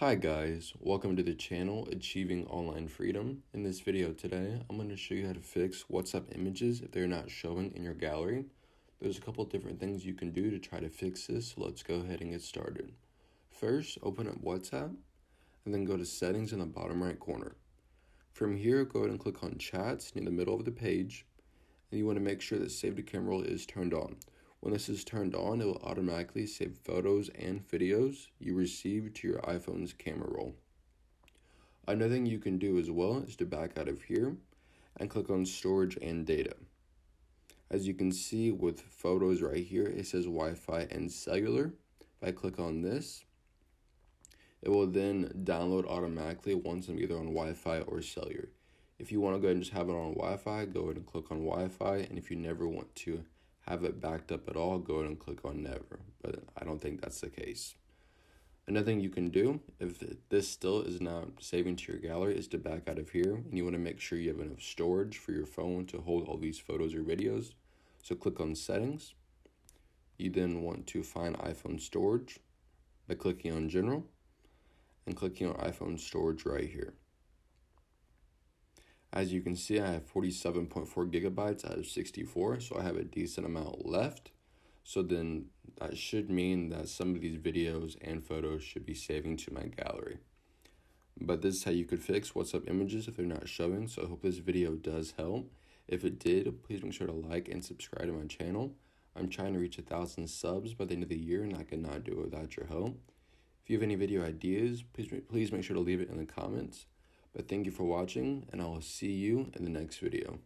Hi guys, welcome to the channel Achieving Online Freedom. In this video today, I'm going to show you how to fix WhatsApp images if they're not showing in your gallery. There's a couple different things you can do to try to fix this, so let's go ahead and get started. First, open up WhatsApp and then go to Settings in the bottom right corner. From here, go ahead and click on Chats near the middle of the page, and you want to make sure that Save to Camera Roll is turned on. When this is turned on, it will automatically save photos and videos you receive to your iPhone's camera roll. Another thing you can do as well is to back out of here and click on Storage and Data. As you can see with photos right here, it says Wi-Fi and cellular. If I click on this, it will then download automatically once I'm either on Wi-Fi or cellular. If you want to go ahead and just have it on Wi-Fi, go ahead and click on Wi-Fi, and if you never want to have it backed up at all, go ahead and click on never, but I don't think that's the case. Another thing you can do, if this still is not saving to your gallery, is to back out of here, and you want to make sure you have enough storage for your phone to hold all these photos or videos. So click on Settings. You then want to find iPhone storage by clicking on General and clicking on iPhone storage right here. As you can see, I have 47.4 gigabytes out of 64, so I have a decent amount left. So then that should mean that some of these videos and photos should be saving to my gallery. But this is how you could fix WhatsApp images if they're not showing, so I hope this video does help. If it did, please make sure to like and subscribe to my channel. I'm trying to reach 1,000 subs by the end of the year, and I could not do it without your help. If you have any video ideas, please make sure to leave it in the comments. But thank you for watching, and I will see you in the next video.